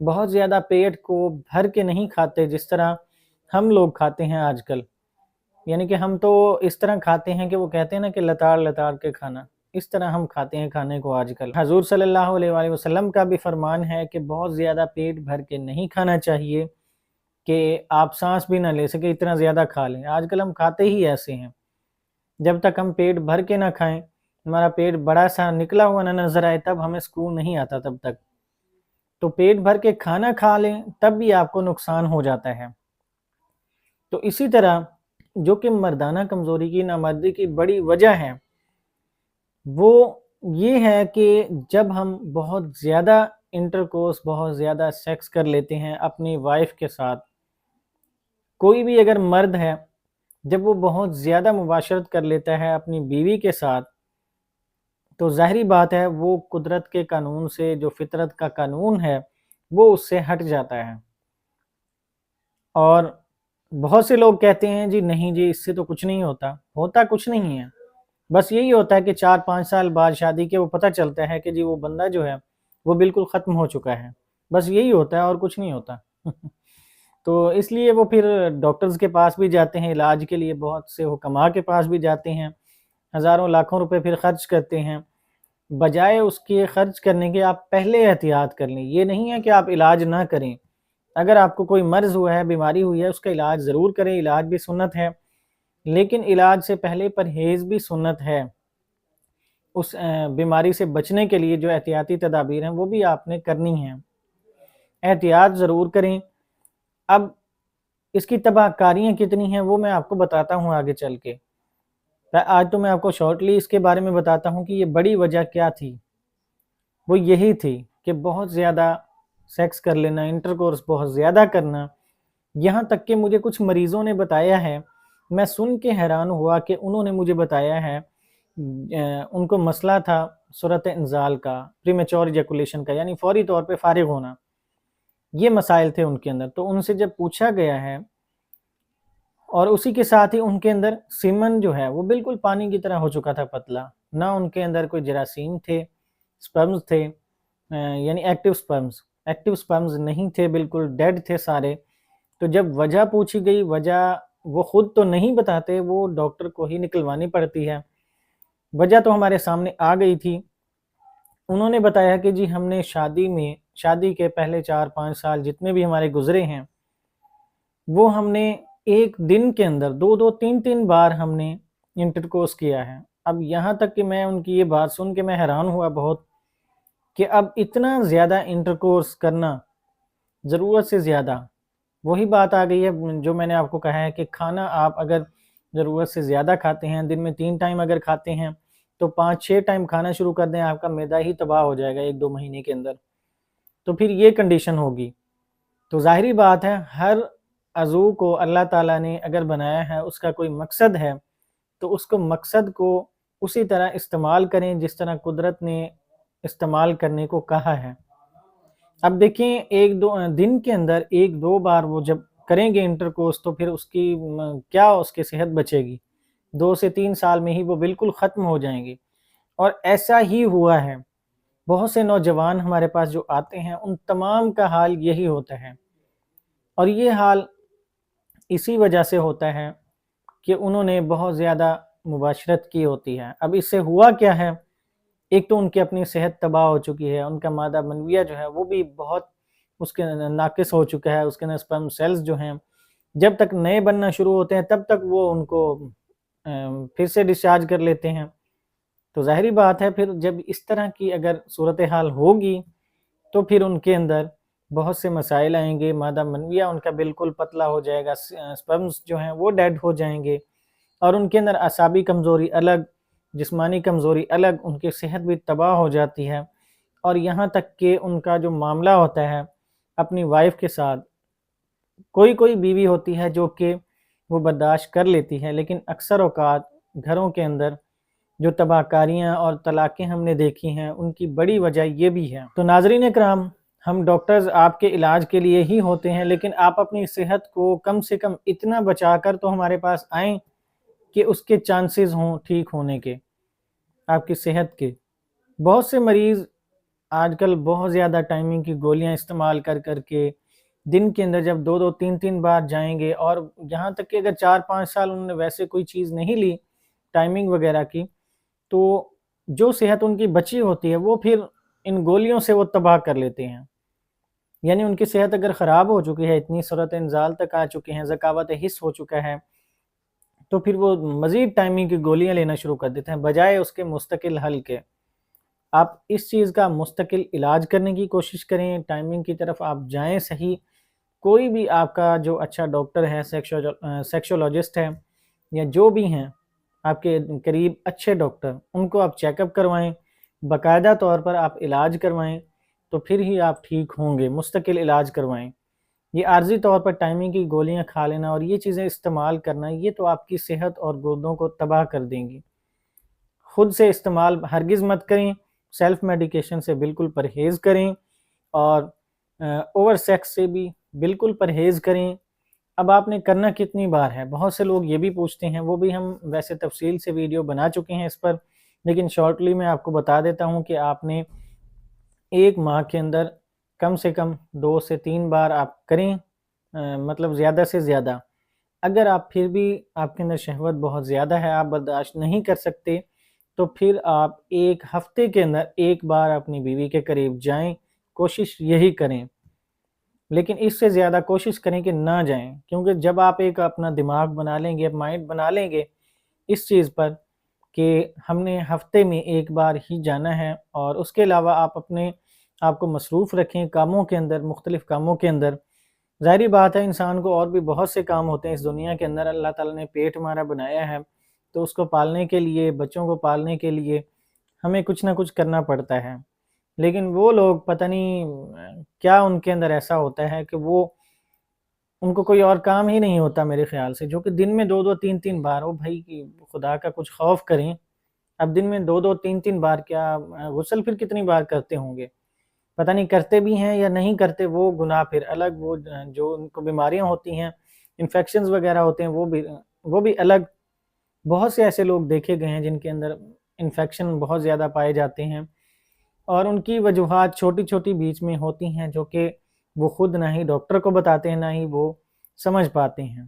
بہت زیادہ پیٹ کو بھر کے نہیں کھاتے جس طرح ہم لوگ کھاتے ہیں آج کل، یعنی کہ ہم تو اس طرح کھاتے ہیں کہ وہ کہتے ہیں نا کہ لتاڑ لتاڑ کے کھانا، اس طرح ہم کھاتے ہیں کھانے کو آج کل۔ حضور صلی اللہ علیہ وآلہ وسلم کا بھی فرمان ہے کہ بہت زیادہ پیٹ بھر کے نہیں کھانا چاہیے کہ آپ سانس بھی نہ لے سکے، اتنا زیادہ کھا لیں۔ آج کل ہم کھاتے ہی ایسے ہیں، جب تک ہم پیٹ بھر کے نہ کھائیں، ہمارا پیٹ بڑا سا نکلا ہوا نہ نظر آئے، تب ہمیں سکون نہیں آتا تب تک۔ تو پیٹ بھر کے کھانا کھا لیں تب بھی آپ کو نقصان ہو جاتا ہے۔ تو اسی طرح جو کہ مردانہ کمزوری کی، نامردی کی بڑی وجہ ہے، وہ یہ ہے کہ جب ہم بہت زیادہ انٹرکورس، بہت زیادہ سیکس کر لیتے ہیں اپنی وائف کے ساتھ، کوئی بھی اگر مرد ہے جب وہ بہت زیادہ مباشرت کر لیتا ہے اپنی بیوی کے ساتھ، تو ظاہری بات ہے وہ قدرت کے قانون سے، جو فطرت کا قانون ہے، وہ اس سے ہٹ جاتا ہے۔ اور بہت سے لوگ کہتے ہیں جی نہیں جی اس سے تو کچھ نہیں ہوتا، ہوتا کچھ نہیں ہے، بس یہی ہوتا ہے کہ 4-5 سال بعد شادی کے وہ پتہ چلتا ہے کہ جی وہ بندہ جو ہے وہ بالکل ختم ہو چکا ہے، بس یہی ہوتا ہے اور کچھ نہیں ہوتا۔ تو اس لیے وہ پھر ڈاکٹرز کے پاس بھی جاتے ہیں علاج کے لیے، بہت سے حکماء کے پاس بھی جاتے ہیں، ہزاروں لاکھوں روپے پھر خرچ کرتے ہیں۔ بجائے اس کے خرچ کرنے کے آپ پہلے احتیاط کر لیں۔ یہ نہیں ہے کہ آپ علاج نہ کریں، اگر آپ کو کوئی مرض ہوا ہے، بیماری ہوئی ہے، اس کا علاج ضرور کریں، علاج بھی سنت ہے، لیکن علاج سے پہلے پرہیز بھی سنت ہے۔ اس بیماری سے بچنے کے لیے جو احتیاطی تدابیر ہیں وہ بھی آپ نے کرنی ہیں، احتیاط ضرور کریں۔ اب اس کی تباہ کاریاں کتنی ہیں وہ میں آپ کو بتاتا ہوں آگے چل کے۔ آج تو میں آپ کو شارٹلی اس کے بارے میں بتاتا ہوں کہ یہ بڑی وجہ کیا تھی۔ وہ یہی تھی کہ بہت زیادہ سیکس کر لینا، انٹرکورس بہت زیادہ کرنا، یہاں تک کہ مجھے کچھ مریضوں نے بتایا ہے، میں سن کے حیران ہوا کہ انہوں نے مجھے بتایا ہے ان کو مسئلہ تھا صورت انزال کا، پریمیچور ایجیکولیشن کا، یعنی فوری طور پہ فارغ ہونا، یہ مسائل تھے ان کے اندر۔ تو ان سے جب پوچھا گیا ہے، اور اسی کے ساتھ ہی ان کے اندر سیمن جو ہے وہ بالکل پانی کی طرح ہو چکا تھا، پتلا، نہ ان کے اندر کوئی جراثیم تھے، سپرمز تھے، یعنی ایکٹیو سپرمز نہیں تھے، بالکل ڈیڈ تھے سارے۔ تو جب وجہ پوچھی گئی، وجہ وہ خود تو نہیں بتاتے، وہ ڈاکٹر کو ہی نکلوانی پڑتی ہے، وجہ تو ہمارے سامنے آ گئی تھی۔ انہوں نے بتایا کہ جی ہم نے شادی کے پہلے 4-5 سال جتنے بھی ہمارے گزرے ہیں، وہ ہم نے ایک دن کے اندر 2-3 بار ہم نے انٹرکورس کیا ہے۔ اب یہاں تک کہ میں ان کی یہ بات سن کے میں حیران ہوا بہت کہ اب اتنا زیادہ انٹرکورس کرنا، ضرورت سے زیادہ، وہی بات آ گئی ہے جو میں نے آپ کو کہا ہے کہ کھانا آپ اگر ضرورت سے زیادہ کھاتے ہیں، دن میں 3 ٹائم اگر کھاتے ہیں تو 5-6 ٹائم کھانا شروع کر دیں، آپ کا معدہ ہی تباہ ہو جائے گا 1-2 مہینے کے اندر، تو پھر یہ کنڈیشن ہوگی۔ تو ظاہری بات ہے ہر عضو کو اللہ تعالیٰ نے اگر بنایا ہے، اس کا کوئی مقصد ہے، تو اس کو مقصد کو اسی طرح استعمال کریں جس طرح قدرت نے استعمال کرنے کو کہا ہے۔ اب دیکھیں 1-2 دن کے اندر 1-2 بار وہ جب کریں گے انٹرکورس، تو پھر اس کی کیا اس کی صحت بچے گی؟ 2 سے 3 سال میں ہی وہ بالکل ختم ہو جائیں گے۔ اور ایسا ہی ہوا ہے، بہت سے نوجوان ہمارے پاس جو آتے ہیں ان تمام کا حال یہی ہوتا ہے، اور یہ حال اسی وجہ سے ہوتا ہے کہ انہوں نے بہت زیادہ مباشرت کی ہوتی ہے۔ اب اس سے ہوا کیا ہے، ایک تو ان کی اپنی صحت تباہ ہو چکی ہے، ان کا مادہ منویہ جو ہے وہ بھی بہت اس کے ناقص ہو چکا ہے، اس کے سپرم سیلز جو ہیں جب تک نئے بننا شروع ہوتے ہیں تب تک وہ ان کو پھر سے ڈسچارج کر لیتے ہیں۔ تو ظاہری بات ہے پھر جب اس طرح کی اگر صورتحال ہوگی تو پھر ان کے اندر بہت سے مسائل آئیں گے، مادہ منویہ ان کا بالکل پتلا ہو جائے گا، سپرمز جو ہیں وہ ڈیڈ ہو جائیں گے، اور ان کے اندر اعصابی کمزوری الگ، جسمانی کمزوری الگ، ان کی صحت بھی تباہ ہو جاتی ہے۔ اور یہاں تک کہ ان کا جو معاملہ ہوتا ہے اپنی وائف کے ساتھ، کوئی بیوی ہوتی ہے جو کہ وہ برداشت کر لیتی ہے، لیکن اکثر اوقات گھروں کے اندر جو تباہ کاریاں اور طلاقیں ہم نے دیکھی ہیں ان کی بڑی وجہ یہ بھی ہے۔ تو ناظرین اکرام، ہم ڈاکٹرز آپ کے علاج کے لیے ہی ہوتے ہیں، لیکن آپ اپنی صحت کو کم سے کم اتنا بچا کر تو ہمارے پاس آئیں کہ اس کے چانسز ہوں ٹھیک ہونے کے، آپ کی صحت کے۔ بہت سے مریض آج کل بہت زیادہ ٹائمنگ کی گولیاں استعمال کر کر کے دن کے اندر جب 2-2 3-3 بار جائیں گے، اور یہاں تک کہ اگر 4-5 سال انہوں نے ویسے کوئی چیز نہیں لی ٹائمنگ وغیرہ کی، تو جو صحت ان کی بچی ہوتی ہے وہ پھر ان گولیوں سے وہ تباہ کر لیتے ہیں۔ یعنی ان کی صحت اگر خراب ہو چکی ہے، اتنی صورت انزال تک آ چکے ہیں، ذکاوت حس ہو چکا ہے، تو پھر وہ مزید ٹائمنگ کی گولیاں لینا شروع کر دیتے ہیں بجائے اس کے مستقل حل کے۔ آپ اس چیز کا مستقل علاج کرنے کی کوشش کریں، ٹائمنگ کی طرف آپ جائیں صحیح۔ کوئی بھی آپ کا جو اچھا ڈاکٹر ہے، سیکشولوجسٹ ہے، یا جو بھی ہیں آپ کے قریب اچھے ڈاکٹر، ان کو آپ چیک اپ کروائیں، باقاعدہ طور پر آپ علاج کروائیں، تو پھر ہی آپ ٹھیک ہوں گے۔ مستقل علاج کروائیں۔ یہ عارضی طور پر ٹائمنگ کی گولیاں کھا لینا اور یہ چیزیں استعمال کرنا، یہ تو آپ کی صحت اور گردوں کو تباہ کر دیں گی۔ خود سے استعمال ہرگز مت کریں، سیلف میڈیکیشن سے بالکل پرہیز کریں، اور اوور سیکس سے بھی بالکل پرہیز کریں۔ اب آپ نے کرنا کتنی بار ہے؟ بہت سے لوگ یہ بھی پوچھتے ہیں، وہ بھی ہم ویسے تفصیل سے ویڈیو بنا چکے ہیں اس پر، لیکن شارٹلی میں آپ کو بتا دیتا ہوں کہ آپ نے ایک ماہ کے اندر کم سے کم 2 سے 3 بار آپ کریں، مطلب زیادہ سے زیادہ۔ اگر آپ پھر بھی آپ کے اندر شہوت بہت زیادہ ہے، آپ برداشت نہیں کر سکتے، تو پھر آپ ایک ہفتے کے اندر ایک بار اپنی بیوی کے قریب جائیں، کوشش یہی کریں۔ لیکن اس سے زیادہ کوشش کریں کہ نہ جائیں، کیونکہ جب آپ ایک اپنا دماغ بنا لیں گے، مائنڈ بنا لیں گے اس چیز پر کہ ہم نے ہفتے میں ایک بار ہی جانا ہے، اور اس کے علاوہ آپ اپنے آپ کو مصروف رکھیں کاموں کے اندر، مختلف کاموں کے اندر۔ ظاہری بات ہے انسان کو اور بھی بہت سے کام ہوتے ہیں اس دنیا کے اندر، اللہ تعالیٰ نے پیٹ ہمارا بنایا ہے، تو اس کو پالنے کے لیے، بچوں کو پالنے کے لیے ہمیں کچھ نہ کچھ کرنا پڑتا ہے۔ لیکن وہ لوگ پتہ نہیں کیا ان کے اندر ایسا ہوتا ہے کہ وہ ان کو کوئی اور کام ہی نہیں ہوتا میرے خیال سے، جو کہ دن میں 2-2 3-3 بار ہو بھائی کہ خدا کا کچھ خوف کریں۔ اب دن میں 2-2 3-3 بار کیا غسل پھر کتنی بار کرتے ہوں گے؟ پتہ نہیں کرتے بھی ہیں یا نہیں کرتے، وہ گناہ پھر الگ، وہ جو ان کو بیماریاں ہوتی ہیں، انفیکشنز وغیرہ ہوتے ہیں، وہ بھی الگ۔ بہت سے ایسے لوگ دیکھے گئے ہیں جن کے اندر انفیکشن بہت زیادہ پائے جاتے ہیں، اور ان کی وجوہات چھوٹی چھوٹی بیچ میں ہوتی ہیں، جو کہ وہ خود نہ ہی ڈاکٹر کو بتاتے ہیں، نہ ہی وہ سمجھ پاتے ہیں۔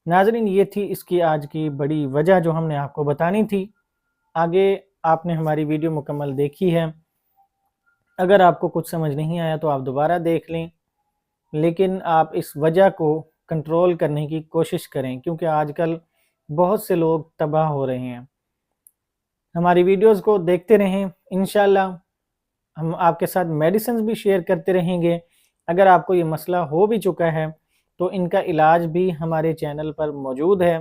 ناظرین، یہ تھی اس کی آج کی بڑی وجہ جو ہم نے آپ کو بتانی تھی۔ آگے آپ نے ہماری ویڈیو مکمل دیکھی ہے، اگر آپ کو کچھ سمجھ نہیں آیا تو آپ دوبارہ دیکھ لیں، لیکن آپ اس وجہ کو کنٹرول کرنے کی کوشش کریں، کیونکہ آج کل بہت سے لوگ تباہ ہو رہے ہیں۔ ہماری ویڈیوز کو دیکھتے رہیں، انشاءاللہ ہم آپ کے ساتھ میڈیسنز بھی شیئر کرتے رہیں گے۔ اگر آپ کو یہ مسئلہ ہو بھی چکا ہے تو ان کا علاج بھی ہمارے چینل پر موجود ہے،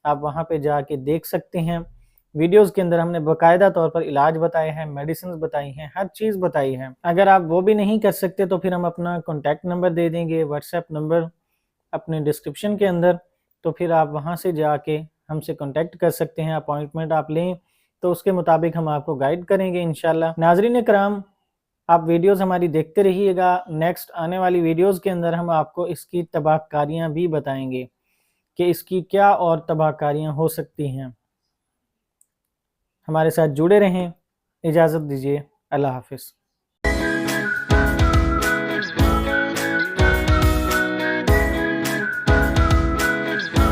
آپ وہاں پہ جا کے دیکھ سکتے ہیں۔ ویڈیوز کے اندر ہم نے باقاعدہ طور پر علاج بتائے ہیں، میڈیسنز بتائی ہیں، ہر چیز بتائی ہے۔ اگر آپ وہ بھی نہیں کر سکتے تو پھر ہم اپنا کانٹیکٹ نمبر دے دیں گے، واٹس ایپ نمبر اپنے ڈسکرپشن کے اندر، تو پھر آپ وہاں سے جا کے ہم سے کانٹیکٹ کر سکتے ہیں، اپوائنٹمنٹ آپ لیں تو اس کے مطابق ہم آپ کو گائیڈ کریں گے انشاءاللہ۔ ناظرین کرام، آپ ویڈیوز ہماری دیکھتے رہیے گا، نیکسٹ آنے والی ویڈیوز کے اندر ہم آپ کو اس کی تباہ کاریاں بھی بتائیں گے کہ اس کی کیا اور تباہ کاریاں ہو سکتی ہیں۔ ہمارے ساتھ جڑے رہیں، اجازت دیجیے، اللہ حافظ۔